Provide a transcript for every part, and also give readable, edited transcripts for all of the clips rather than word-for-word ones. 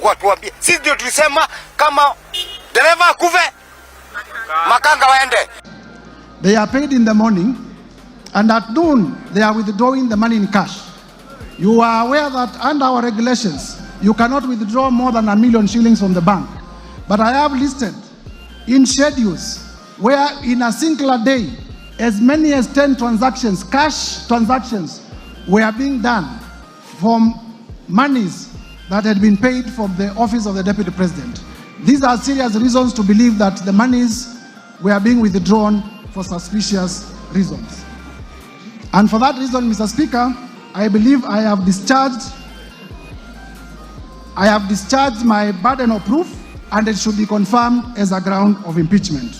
watuambie. Sisi ndio tulisema kama dereva kuve makanga waende. They are paid in the morning and at noon they are withdrawing the money in cash. You are aware that under our regulations you cannot withdraw more than 1 million shillings from the bank. But I have listed in schedules where in a single day as many as 10 transactions, cash transactions, were being done from monies that had been paid from the office of the Deputy President. These are serious reasons to believe that the monies were being withdrawn for suspicious reasons. And for that reason, Mr. Speaker, I believe I have discharged my burden of proof, and it should be confirmed as a ground of impeachment.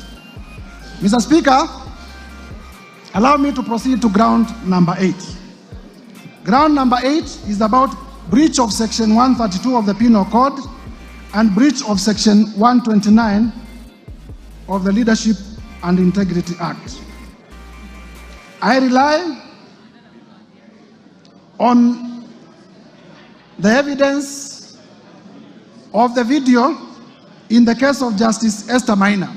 Mr. Speaker, allow me to proceed to ground number 8. Ground number 8 is about breach of Section 132 of the Penal Code and breach of Section 129 of the Leadership and Integrity Act. I rely on the evidence of the video in the case of Justice Esther Maina,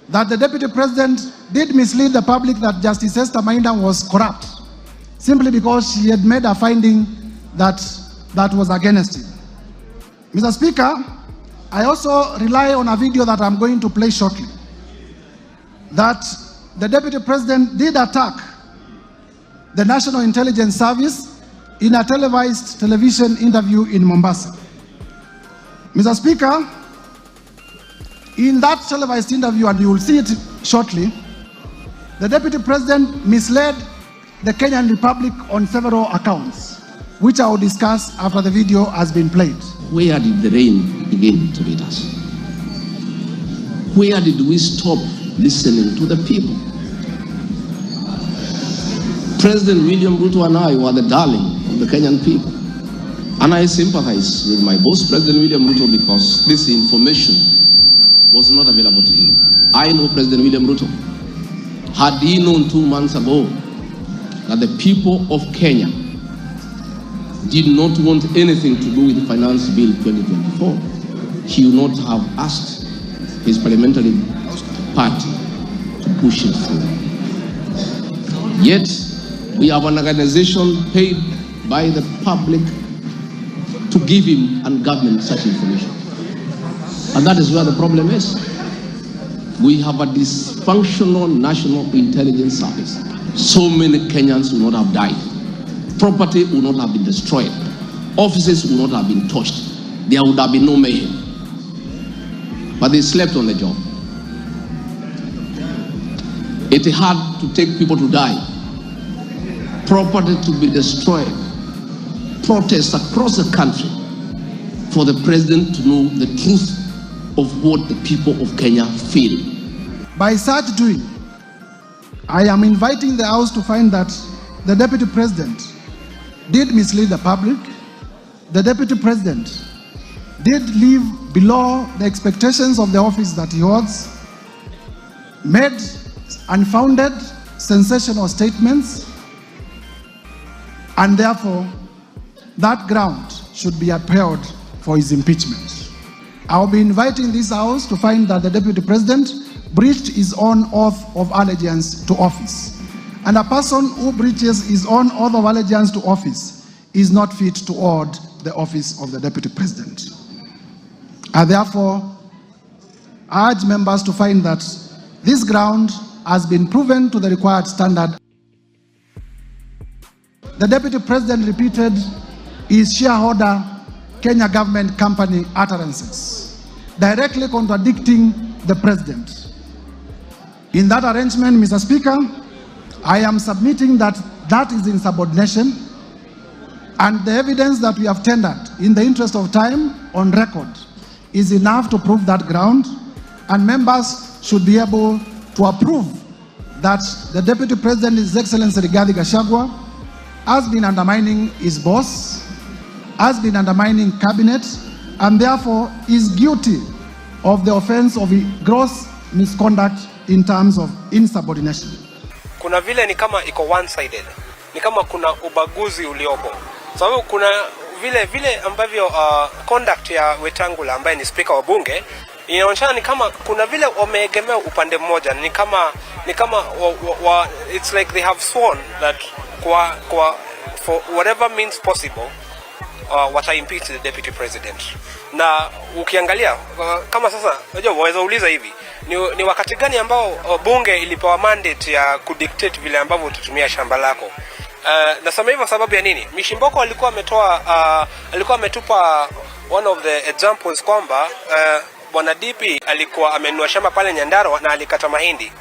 that the Deputy President did mislead the public that Justice Esther Maina was corrupt simply because she had made a finding that was against him. Mr. Speaker, I also rely on a video that I'm going to play shortly, that the Deputy President did attack the National Intelligence Service in a televised television interview in Mombasa. Mr. Speaker, in that televised interview, and you will see it shortly, the Deputy President misled the Kenyan Republic on several accounts, which I will discuss after the video has been played. Where did the rain begin to hit us? Where did we stop listening to the people? President William Ruto and I were the darling of the Kenyan people. And I sympathize with my boss, President William Ruto, because this information was not available to him. I know President William Ruto. Had he known 2 months ago that the people of Kenya did not want anything to do with the Finance Bill 2024, he would not have asked his parliamentary party to push it through. Yet, we have an organization paid by the public to give him and government such information. And that is where the problem is. We have a dysfunctional National Intelligence Service. So many Kenyans would not have died. Property would not have been destroyed. Offices would not have been touched. There would have been no mayhem. But they slept on the job. It had to take people to die, property to be destroyed, protests across the country for the president to know the truth of what the people of Kenya feel. By such doing, I am inviting the House to find that the Deputy President did mislead the public. The Deputy President did live below the expectations of the office that he holds, made unfounded, sensational statements, and therefore that ground should be upheld for his impeachment. I will be inviting this House to find that the Deputy President breached his own oath of allegiance to office. And a person who breaches his own oath of allegiance to office is not fit to hold the office of the Deputy President. I therefore urge members to find that this ground has been proven to the required standard. The Deputy President repeated his shareholder Kenya government company utterances, directly contradicting the President. In that arrangement, Mr. Speaker, I am submitting that that is insubordination, and the evidence that we have tendered in the interest of time on record is enough to prove that ground, and members should be able to approve that the Deputy President, His Excellency D.P.Gachagua, has been undermining his boss, has been undermining cabinet, and therefore is guilty of the offense of gross misconduct in terms of insubordination. Kuna vile ni kama iko one sided, ni kama kuna ubaguzi uliopo, sababu kuna vile ambavyo conduct ya Wetangula ambaye ni speaker wa bunge inaonyesha ni kama kuna vile wameegemea upande mmoja, ni kama it's like they have sworn that for whatever means possible wata impeach the deputy president. Na ukiangalia kama sasa unajua waweza uliza hivi ni wakati gani ambao bunge ilipewa mandate ya kudictate vile ambavyo utatumia shamba lako. Nasema hivyo sababu ya nini? Mishimboko alikuwa ametupa one of the examples kwamba bwana DP alikuwa amenunua shamba pale Nyandarua na alikata mahindi.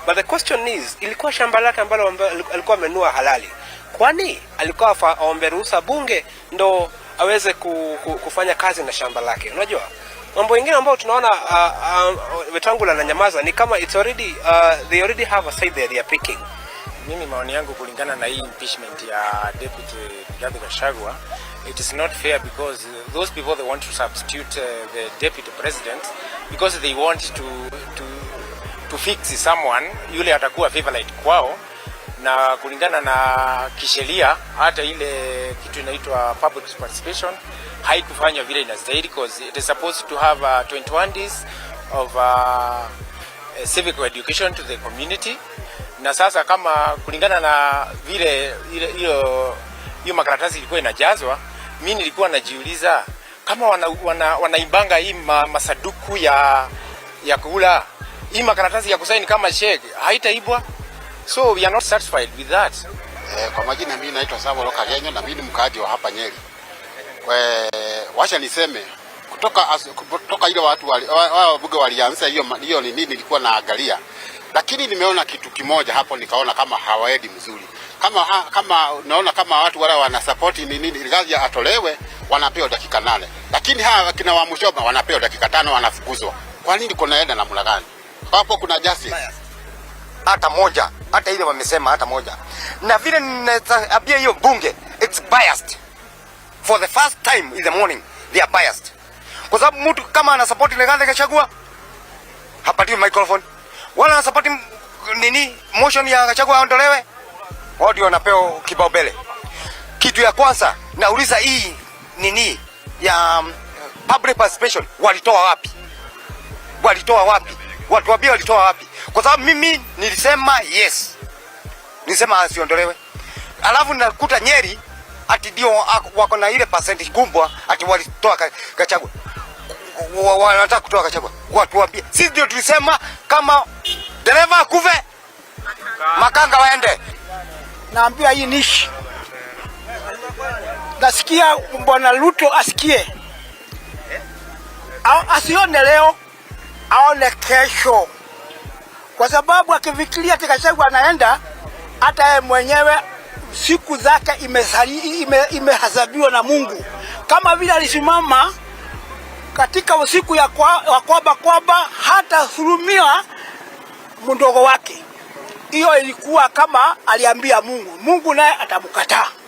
But the question is, ilikuwa shamba lake ambalo alikuwa amenunua halali? Kwani alikuwa aombe ruhusa bunge ndo aweze kufanya kazi na shamba lake? Unajua mambo mengine ambayo tunaona Wetangula na nyamaza ni kama it's already they already have a side they are picking. Mimi maoni yangu kulingana na hii impeachment ya D.P. Gachagwa, it is not fair because those people they want to substitute the deputy president because they want to fix someone yule atakuwa favorite kwao, na kulingana na kisheria hata ile kitu inaitwa public participation haikufanywa vile inastahili because it is supposed to have 21 days of civic education to the community. Na sasa kama kulingana na vile hiyo makaratasi ilikuwa inajazwa, mimi nilikuwa najiuliza kama wanaibanga hii masaduku ya kula hii makaratasi ya kusaini kama check haitaibwa, so we are not satisfied with that. Kwa majina mimi naitwa Samuel Kagenyo na mimi ni mkaaji wa hapa Nyeri. Wacha niseme kutoka ile watu wabunge walianza hiyo ni nini nilikuwa naangalia, lakini nimeona kitu kimoja hapo, nikaona kama hawaedi mzuri. Kama naona kama watu wale wana support nini Rigathi atolewe wanapewa dakika 8, lakini hawa kina wa Musyoka wanapewa dakika 5 wanafukuzwa. Kwa nini kunaenda namna gani? Hapo kuna justice hata moja, hata ile wamesema hata moja. Na vile ninaambia hiyo bunge it's biased. For the first time in the morning they are biased. Kwa sababu mtu kama ana support Rigathi Gachagua hapatiwi microphone. Wala ana support nini motion ya Gachagua aondolewe, wao ndio wanapewa kipaumbele. Kitu ya kwanza nauliza hii nini ya public participation walitoa wapi? Watu wabia walitoa wapi? Kwa sababu mimi nilisema yes, nilisema asiondolewe. Alafu nakuta Nyeri ati ndio wako na ile percentage kubwa ati walitoa Gachagua. Wanataka kutoa Gachagua. Watu wabia. Sisi ndio tulisema kama dereva kuve makanga waende. Naambia hii nishi. Nasikia bwana Ruto asikie. Asione leo, aone kesho. Kwa sababu akifikiria ati Gachagua anaenda, hata yeye mwenyewe siku zake imehesabiwa na Mungu. Kama vile alisimama katika usiku ya kwamba hata hurumiwa mdogo wake. Hiyo ilikuwa kama aliambia Mungu. Mungu naye atamkataa.